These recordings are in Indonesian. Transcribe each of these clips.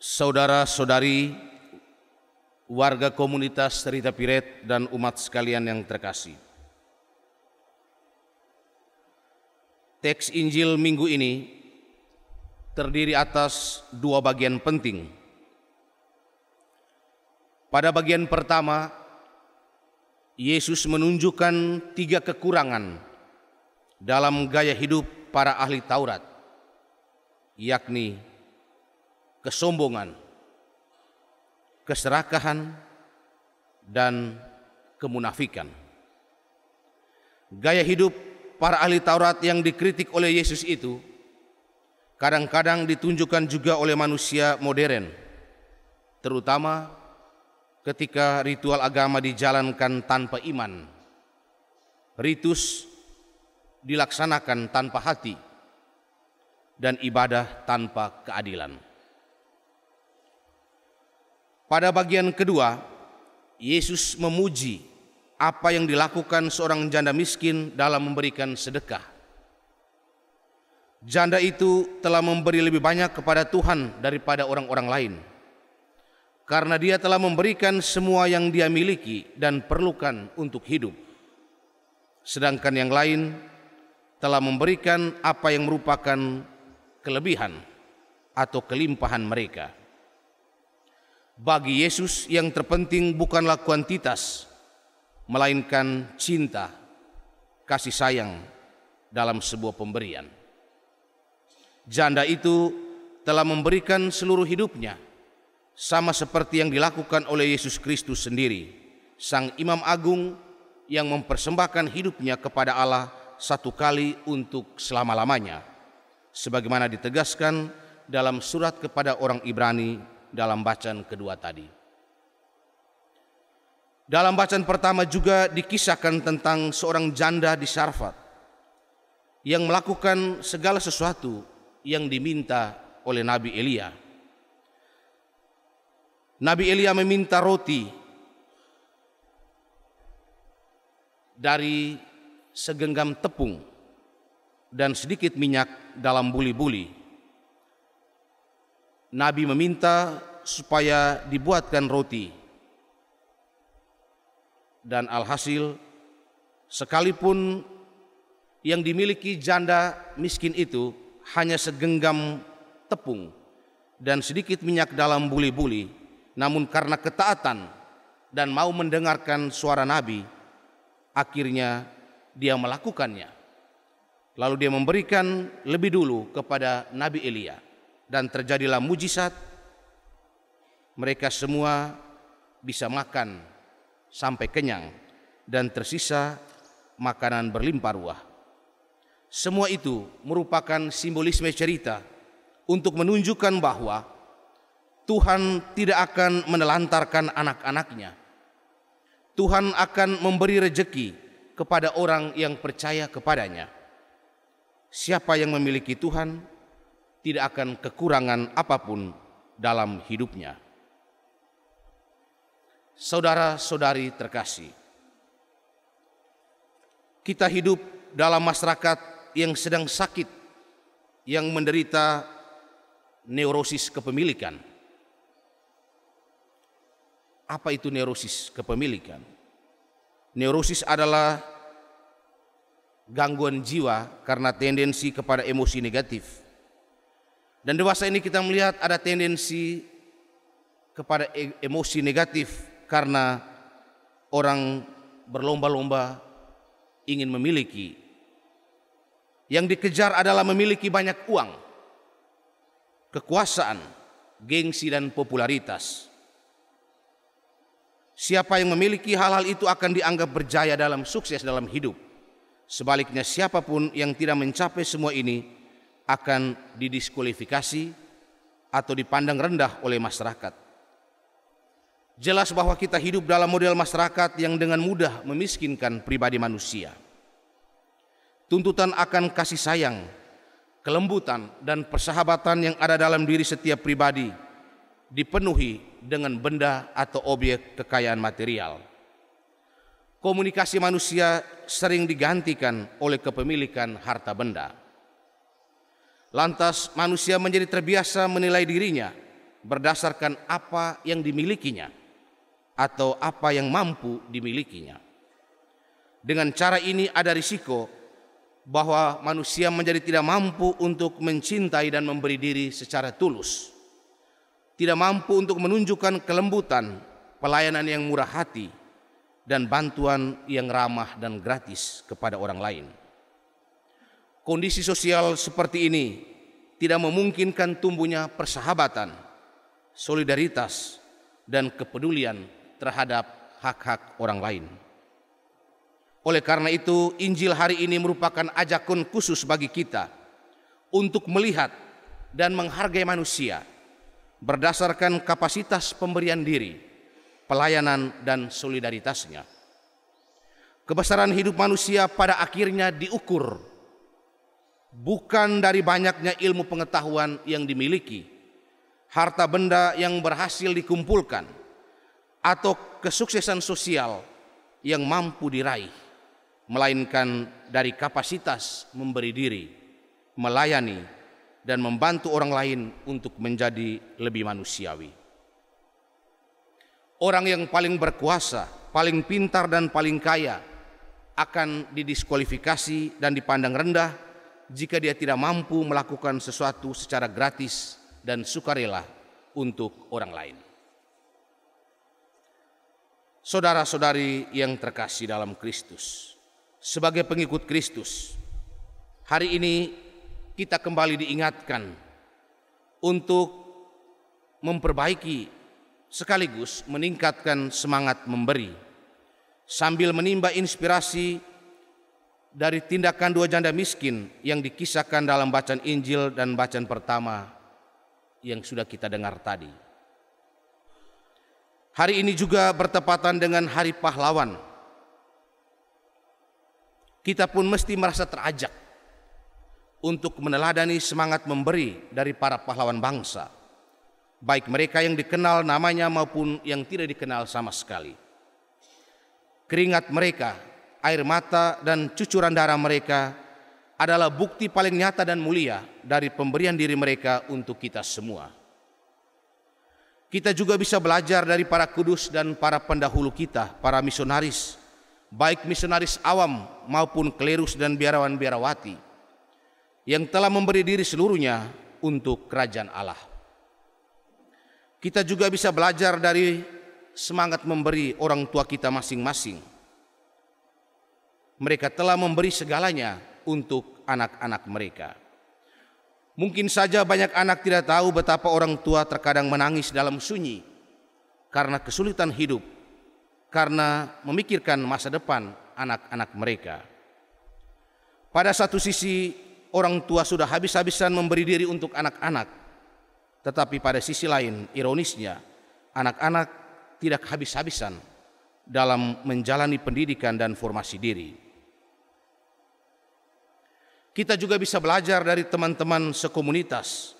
Saudara-saudari, warga komunitas Rita Piret dan umat sekalian yang terkasih. Teks Injil minggu ini terdiri atas dua bagian penting. Pada bagian pertama, Yesus menunjukkan tiga kekurangan dalam gaya hidup para ahli Taurat, yakni kesombongan, keserakahan, dan kemunafikan. Gaya hidup para ahli Taurat yang dikritik oleh Yesus itu kadang-kadang ditunjukkan juga oleh manusia modern, terutama ketika ritual agama dijalankan tanpa iman, ritus dilaksanakan tanpa hati, dan ibadah tanpa keadilan. Pada bagian kedua, Yesus memuji apa yang dilakukan seorang janda miskin dalam memberikan sedekah. Janda itu telah memberi lebih banyak kepada Tuhan daripada orang-orang lain, karena dia telah memberikan semua yang dia miliki dan perlukan untuk hidup. Sedangkan yang lain telah memberikan apa yang merupakan kelebihan atau kelimpahan mereka. Bagi Yesus yang terpenting bukanlah kuantitas, melainkan cinta, kasih sayang dalam sebuah pemberian. Janda itu telah memberikan seluruh hidupnya, sama seperti yang dilakukan oleh Yesus Kristus sendiri, Sang Imam Agung yang mempersembahkan hidupnya kepada Allah satu kali untuk selama-lamanya, sebagaimana ditegaskan dalam surat kepada orang Ibrani dalam bacaan kedua tadi. Dalam bacaan pertama juga dikisahkan tentang seorang janda di Sarfat yang melakukan segala sesuatu yang diminta oleh Nabi Elia. Nabi Elia meminta roti dari segenggam tepung dan sedikit minyak dalam buli-buli. Nabi meminta supaya dibuatkan roti, dan alhasil sekalipun yang dimiliki janda miskin itu hanya segenggam tepung dan sedikit minyak dalam buli-buli, namun karena ketaatan dan mau mendengarkan suara Nabi, akhirnya dia melakukannya. Lalu dia memberikan lebih dulu kepada Nabi Elia, dan terjadilah mujizat. Mereka semua bisa makan sampai kenyang dan tersisa makanan berlimpah ruah. Semua itu merupakan simbolisme cerita untuk menunjukkan bahwa Tuhan tidak akan menelantarkan anak-anaknya. Tuhan akan memberi rejeki kepada orang yang percaya kepadanya. Siapa yang memiliki Tuhan tidak akan kekurangan apapun dalam hidupnya. Saudara-saudari terkasih, kita hidup dalam masyarakat yang sedang sakit, yang menderita neurosis kepemilikan. Apa itu neurosis kepemilikan? Neurosis adalah gangguan jiwa karena tendensi kepada emosi negatif. Dan dewasa ini kita melihat ada tendensi kepada emosi negatif karena orang berlomba-lomba ingin memiliki. Yang dikejar adalah memiliki banyak uang, kekuasaan, gengsi, dan popularitas. Siapa yang memiliki hal-hal itu akan dianggap berjaya dalam sukses dalam hidup. Sebaliknya, siapapun yang tidak mencapai semua ini akan didiskualifikasi atau dipandang rendah oleh masyarakat. Jelas bahwa kita hidup dalam model masyarakat yang dengan mudah memiskinkan pribadi manusia. Tuntutan akan kasih sayang, kelembutan, dan persahabatan yang ada dalam diri setiap pribadi dipenuhi dengan benda atau objek kekayaan material. Komunikasi manusia sering digantikan oleh kepemilikan harta benda. Lantas manusia menjadi terbiasa menilai dirinya berdasarkan apa yang dimilikinya atau apa yang mampu dimilikinya. Dengan cara ini ada risiko bahwa manusia menjadi tidak mampu untuk mencintai dan memberi diri secara tulus, tidak mampu untuk menunjukkan kelembutan, pelayanan yang murah hati, dan bantuan yang ramah dan gratis kepada orang lain. Kondisi sosial seperti ini tidak memungkinkan tumbuhnya persahabatan, solidaritas, dan kepedulian terhadap hak-hak orang lain. Oleh karena itu, Injil hari ini merupakan ajakan khusus bagi kita untuk melihat dan menghargai manusia berdasarkan kapasitas pemberian diri, pelayanan, dan solidaritasnya. Kebesaran hidup manusia pada akhirnya diukur bukan dari banyaknya ilmu pengetahuan yang dimiliki, harta benda yang berhasil dikumpulkan, atau kesuksesan sosial yang mampu diraih, melainkan dari kapasitas memberi diri, melayani, dan membantu orang lain untuk menjadi lebih manusiawi. Orang yang paling berkuasa, paling pintar, dan paling kaya akan didiskualifikasi dan dipandang rendah jika dia tidak mampu melakukan sesuatu secara gratis dan sukarela untuk orang lain. Saudara-saudari yang terkasih dalam Kristus, sebagai pengikut Kristus, hari ini kita kembali diingatkan untuk memperbaiki sekaligus meningkatkan semangat memberi, sambil menimba inspirasi dari tindakan dua janda miskin yang dikisahkan dalam bacaan Injil dan bacaan pertama yang sudah kita dengar tadi. Hari ini juga bertepatan dengan Hari Pahlawan. Kita pun mesti merasa terajak untuk meneladani semangat memberi dari para pahlawan bangsa, baik mereka yang dikenal namanya maupun yang tidak dikenal sama sekali. Keringat mereka, air mata, dan cucuran darah mereka adalah bukti paling nyata dan mulia dari pemberian diri mereka untuk kita semua. Kita juga bisa belajar dari para kudus dan para pendahulu kita, para misionaris, baik misionaris awam maupun klerus dan biarawan-biarawati, yang telah memberi diri seluruhnya untuk kerajaan Allah. Kita juga bisa belajar dari semangat memberi orang tua kita masing-masing. Mereka telah memberi segalanya untuk anak-anak mereka. Mungkin saja banyak anak tidak tahu betapa orang tua terkadang menangis dalam sunyi karena kesulitan hidup, karena memikirkan masa depan anak-anak mereka. Pada satu sisi, orang tua sudah habis-habisan memberi diri untuk anak-anak, tetapi pada sisi lain, ironisnya, anak-anak tidak habis-habisan dalam menjalani pendidikan dan formasi diri. Kita juga bisa belajar dari teman-teman sekomunitas,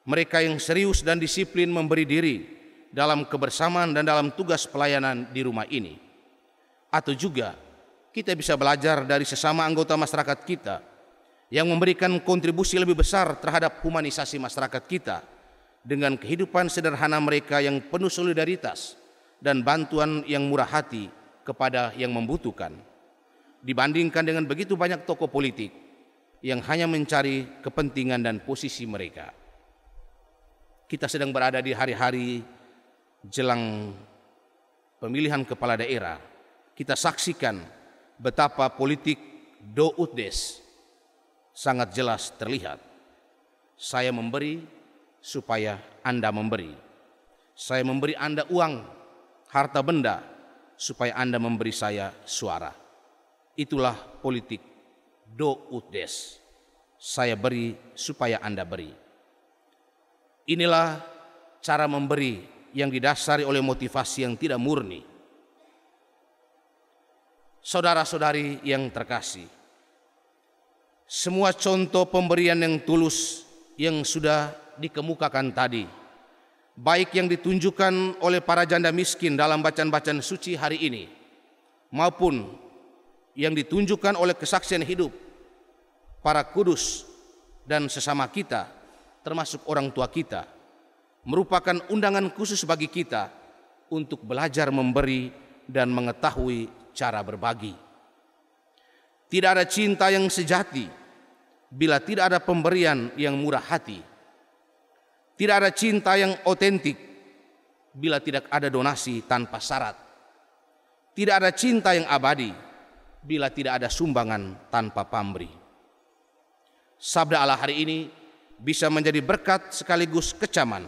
mereka yang serius dan disiplin memberi diri dalam kebersamaan dan dalam tugas pelayanan di rumah ini. Atau juga kita bisa belajar dari sesama anggota masyarakat kita yang memberikan kontribusi lebih besar terhadap humanisasi masyarakat kita dengan kehidupan sederhana mereka yang penuh solidaritas dan bantuan yang murah hati kepada yang membutuhkan, dibandingkan dengan begitu banyak tokoh politik yang hanya mencari kepentingan dan posisi mereka. Kita sedang berada di hari-hari jelang pemilihan kepala daerah. Kita saksikan betapa politik do ut des sangat jelas terlihat. Saya memberi supaya Anda memberi. Saya memberi Anda uang, harta benda, supaya Anda memberi saya suara. Itulah politik do ut des. Saya beri supaya Anda beri. Inilah cara memberi yang didasari oleh motivasi yang tidak murni. Saudara-saudari yang terkasih, semua contoh pemberian yang tulus yang sudah dikemukakan tadi, baik yang ditunjukkan oleh para janda miskin dalam bacaan-bacaan suci hari ini, maupun yang ditunjukkan oleh kesaksian hidup para kudus dan sesama kita, termasuk orang tua kita, merupakan undangan khusus bagi kita untuk belajar memberi dan mengetahui cara berbagi. Tidak ada cinta yang sejati bila tidak ada pemberian yang murah hati. Tidak ada cinta yang otentik bila tidak ada donasi tanpa syarat. Tidak ada cinta yang abadi bila tidak ada sumbangan tanpa pamrih. Sabda Allah hari ini bisa menjadi berkat sekaligus kecaman.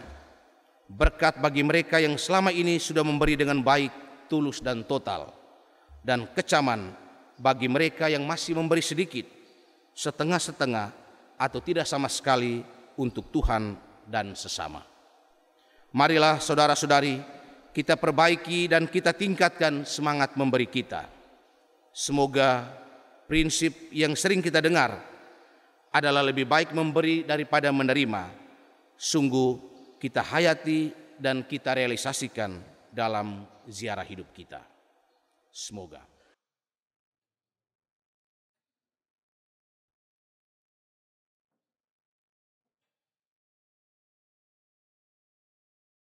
Berkat bagi mereka yang selama ini sudah memberi dengan baik, tulus dan total. Dan kecaman bagi mereka yang masih memberi sedikit, setengah-setengah atau tidak sama sekali untuk Tuhan dan sesama. Marilah saudara-saudari, kita perbaiki dan kita tingkatkan semangat memberi kita. Semoga prinsip yang sering kita dengar adalah lebih baik memberi daripada menerima, sungguh kita hayati dan kita realisasikan dalam ziarah hidup kita. Semoga.